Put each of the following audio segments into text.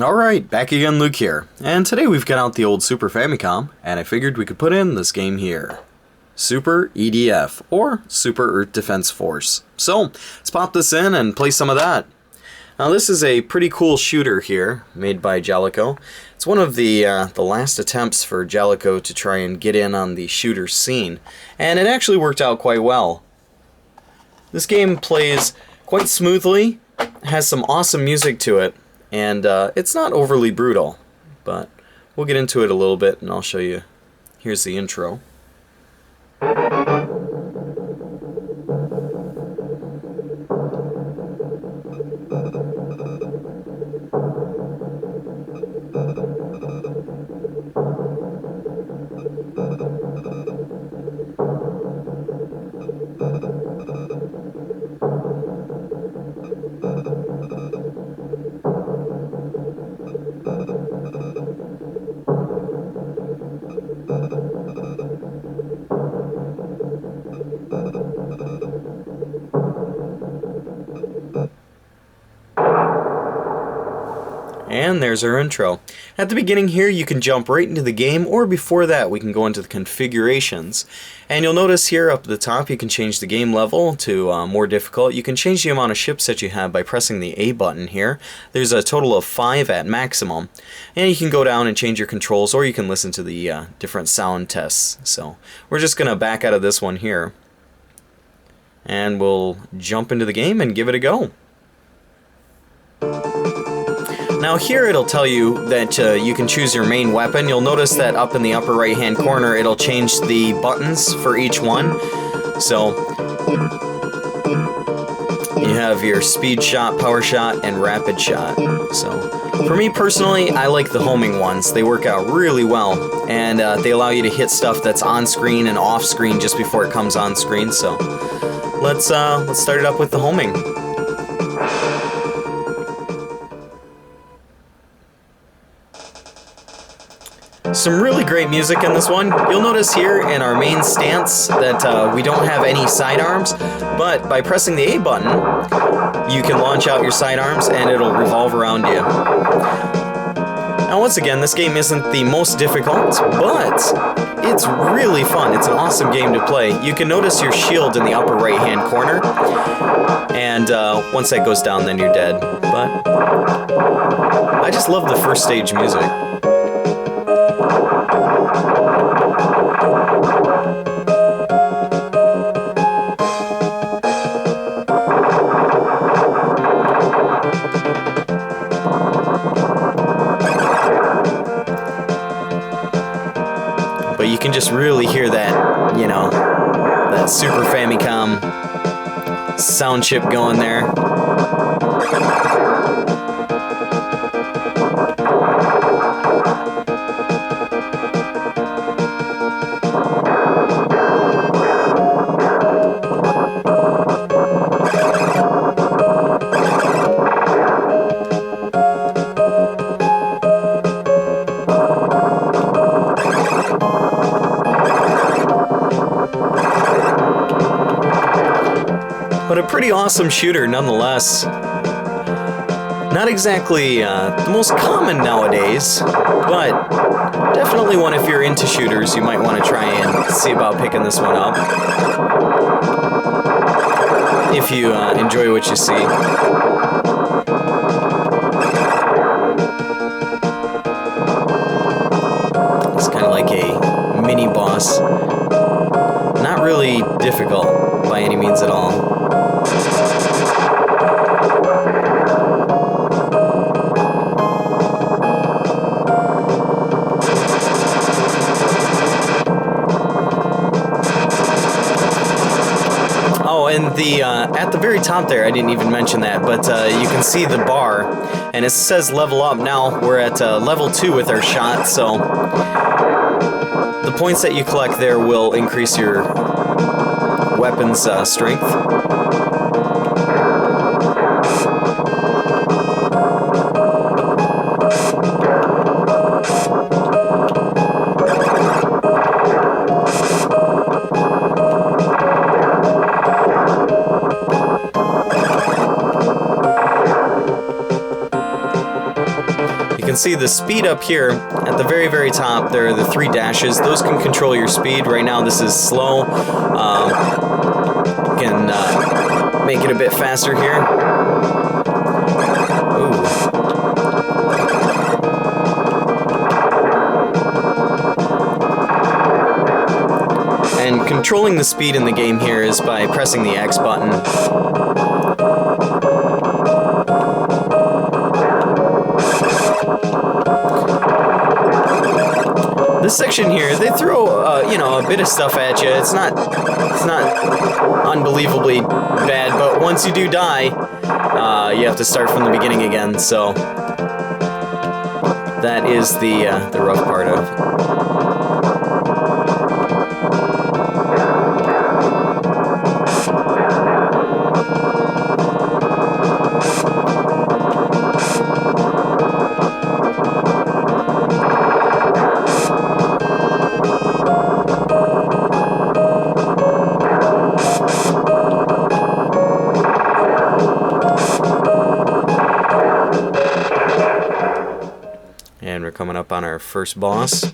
Alright, back again, Luke here, and today we've got out the old Super Famicom, and I figured we could put in this game here. Super E.D.F, or Super Earth Defense Force. So, let's pop this in and play some of that. Now this is a pretty cool shooter here, made by Jaleco. It's one of the last attempts for Jaleco to try and get in on the shooter scene, and it actually worked out quite well. This game plays quite smoothly, has some awesome music to it, and it's not overly brutal, but we'll get into it a little bit and I'll show you. Here's the intro. And there's our intro. At the beginning here you can jump right into the game, or before that we can go into the configurations. And you'll notice here up at the top you can change the game level to more difficult. You can change the amount of ships that you have by pressing the A button here. There's a total of 5 at maximum. And you can go down and change your controls, or you can listen to the different sound tests. So we're just going to back out of this one here. And we'll jump into the game and give it a go. Now here it'll tell you that you can choose your main weapon. You'll notice that up in the upper right hand corner it'll change the buttons for each one. So you have your speed shot, power shot, and rapid shot. So for me personally, I like the homing ones. They work out really well, and they allow you to hit stuff that's on screen and off screen just before it comes on screen. So let's start it up with the homing. Some really great music in this one. You'll notice here in our main stance that we don't have any sidearms, but by pressing the A button, you can launch out your sidearms and it'll revolve around you. Now once again, this game isn't the most difficult, but it's really fun. It's an awesome game to play. You can notice your shield in the upper right hand corner, and once that goes down then you're dead. But I just love the first stage music. But you can just really hear that, you know, that Super Famicom sound chip going there. But a pretty awesome shooter nonetheless. Not exactly the most common nowadays, but definitely one if you're into shooters, you might want to try and see about picking this one up. If you enjoy what you see. It's kind of like a mini boss. Not really difficult by any means at all. Oh, and the at the very top there, I didn't even mention that, but you can see the bar, and it says level up. Now we're at level 2 with our shot, so the points that you collect there will increase your weapon's strength. You can see the speed up here at the very, very top. There are the 3 dashes. Those can control your speed. Right now this is slow. You can make it a bit faster here. Ooh. And controlling the speed in the game here is by pressing the X button. This section here, they throw, you know, a bit of stuff at you. It's not unbelievably bad, but once you do die, you have to start from the beginning again. So that is the rough part of it. And we're coming up on our first boss.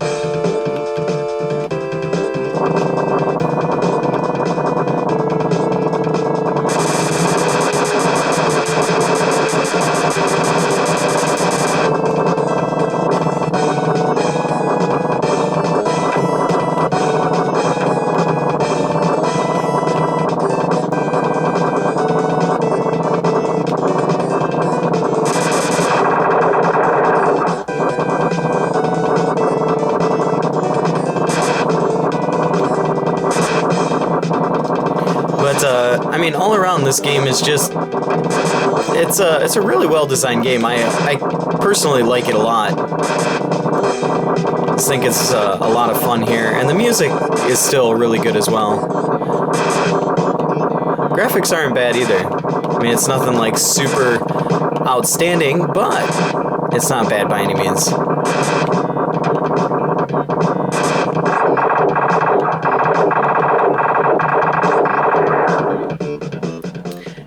I mean, all around this game is just, it's a really well designed game. I personally like it a lot. I just think it's a lot of fun here, and the music is still really good as well. Graphics aren't bad either. I mean, it's nothing like super outstanding, but it's not bad by any means.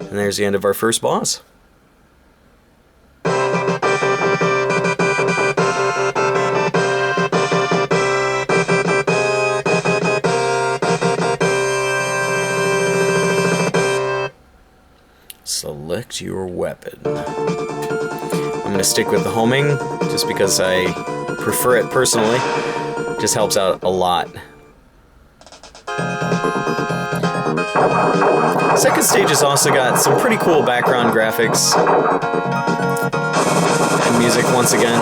And there's the end of our first boss. Select your weapon. I'm going to stick with the homing just because I prefer it personally. It just helps out a lot. Second stage has also got some pretty cool background graphics and music once again.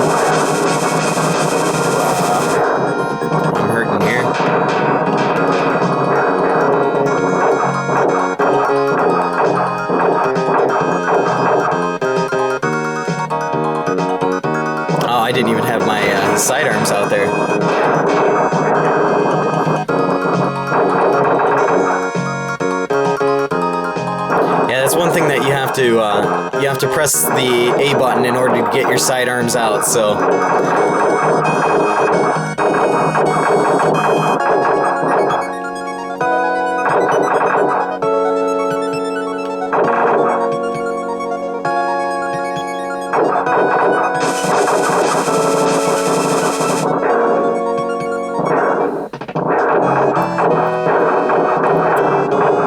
I'm hurting here. Oh, I didn't even have my sidearms out there. That's one thing that you have to press the A button in order to get your sidearms out, so.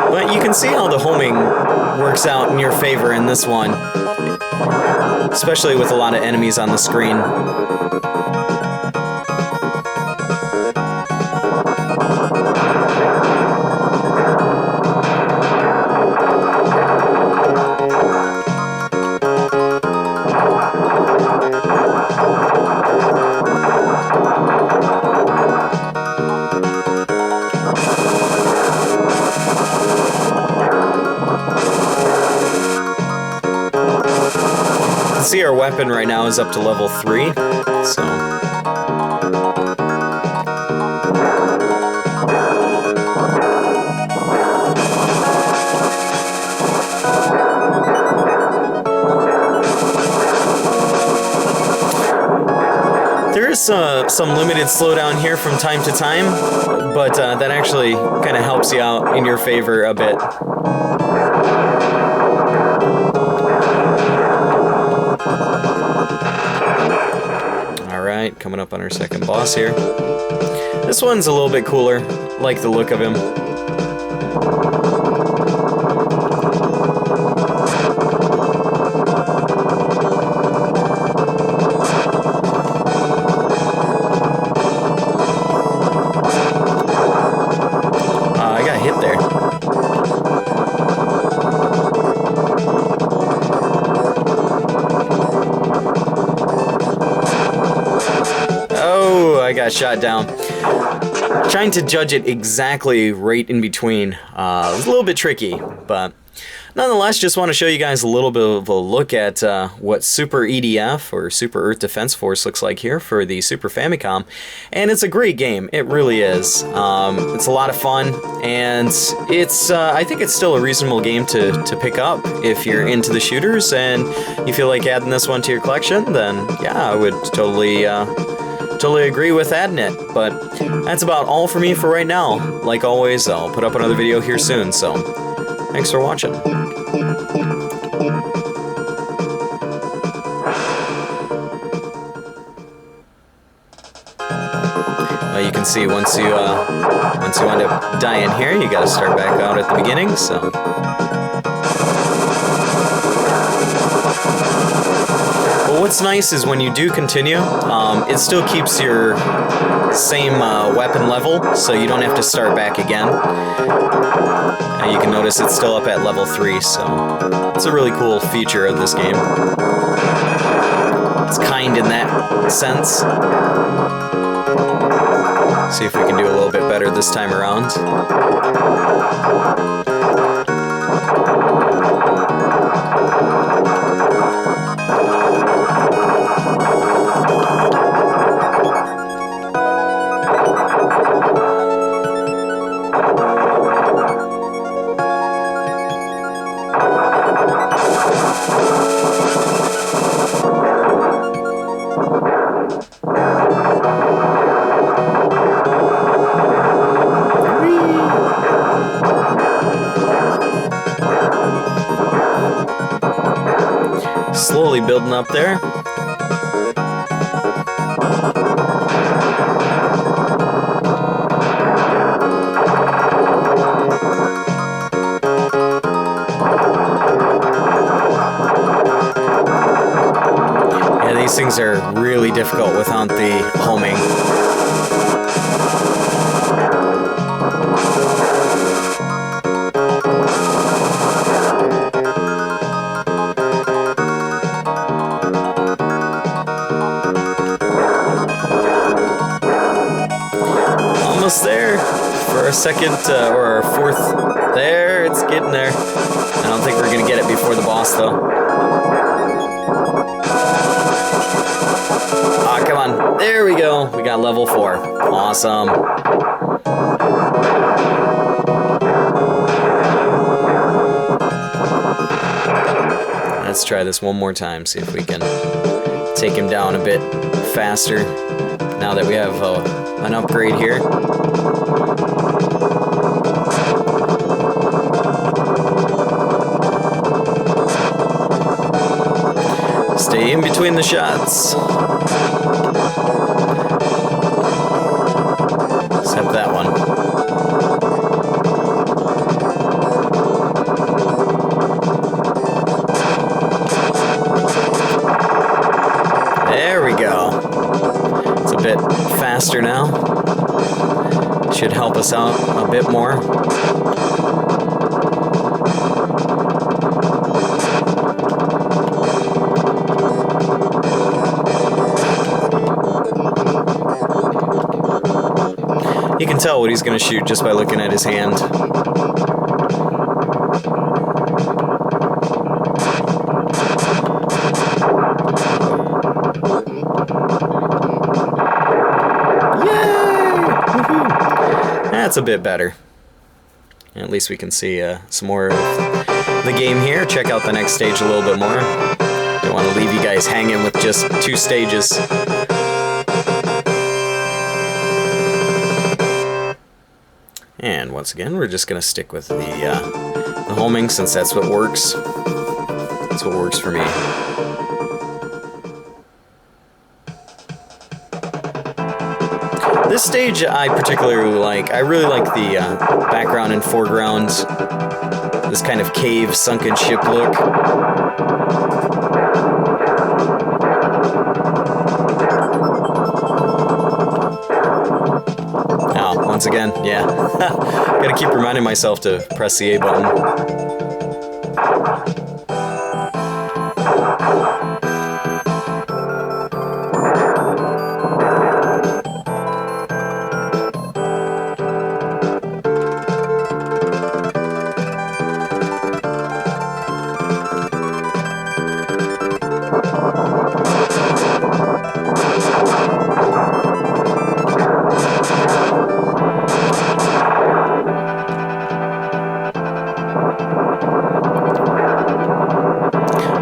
But you can see how the homing works out in your favor in this one, especially with a lot of enemies on the screen. See, our weapon right now is up to level 3, so. There is some limited slowdown here from time to time, but that actually kind of helps you out in your favor a bit. Alright, coming up on our second boss here. This one's a little bit cooler. Like the look of him. I got hit there. Oh, I got shot down. Trying to judge it exactly right in between was a little bit tricky, but nonetheless, just want to show you guys a little bit of a look at what Super E.D.F, or Super Earth Defense Force, looks like here for the Super Famicom, and it's a great game. It really is. It's a lot of fun, and it's I think it's still a reasonable game to pick up if you're into the shooters and you feel like adding this one to your collection. Then yeah, I would totally agree with adding it. But that's about all for me for right now. Like always, I'll put up another video here soon, so thanks for watching. Well, you can see once you end up dying here, you gotta start back out at the beginning, so. But what's nice is when you do continue, it still keeps your same weapon level, so you don't have to start back again. And you can notice it's still up at level 3, so it's a really cool feature of this game. It's kind in that sense. See if we can do a little bit better this time around. Slowly building up there. Yeah, these things are really difficult without the homing. Almost there for a second or a fourth. There, it's getting there. I don't think we're gonna get it before the boss though. Ah, come on. There we go. We got level 4. Awesome. Let's try this one more time, see if we can take him down a bit faster now that we have an upgrade here. Stay in between the shots. Except that one. There we go. It's a bit faster now. Should help us out a bit more. You can tell what he's going to shoot just by looking at his hand. That's a bit better. At least we can see some more of the game here. Check out the next stage a little bit more. Don't want to leave you guys hanging with just 2 stages. And once again, we're just going to stick with the homing since that's what works. That's what works for me. This stage I particularly like. I really like the background and foreground, this kind of cave, sunken ship look. Oh, once again, yeah. Gotta keep reminding myself to press the A button.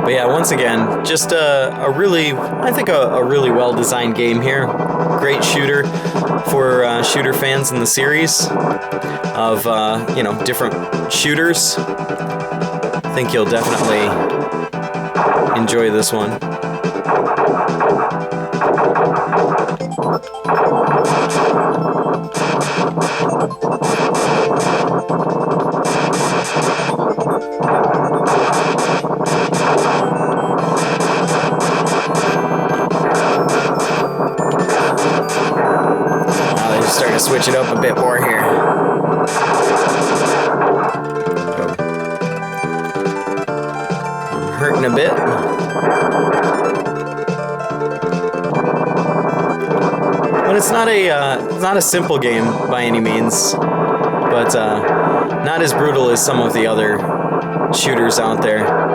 But yeah, once again, just a really, I think a really well-designed game here. Great shooter for shooter fans in the series of, you know, different shooters. I think you'll definitely enjoy this one. Starting to switch it up a bit more here. I'm hurting a bit. But it's not a simple game by any means. But not as brutal as some of the other shooters out there.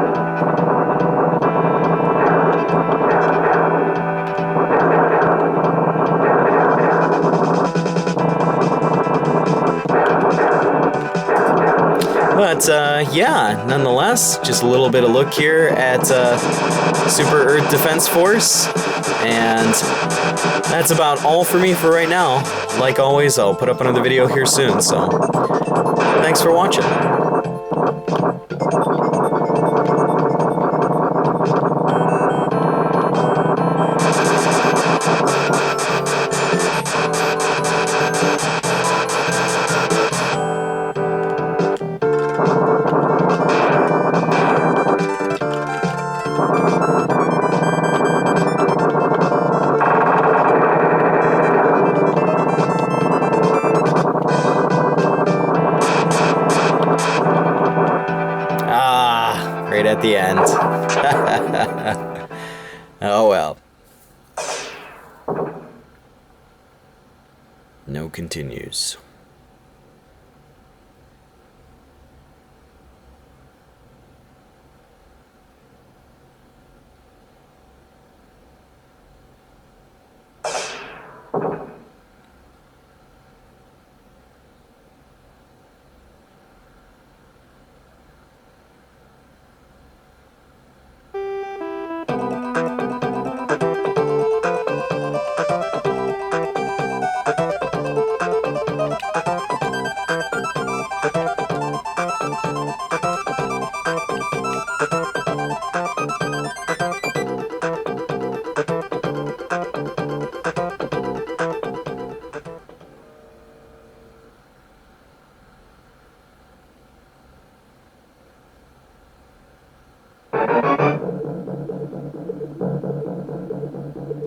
But yeah, nonetheless, just a little bit of look here at Super Earth Defense Force, and that's about all for me for right now. Like always, I'll put up another video here soon, so thanks for watching. Right at the end. Oh well. No continues.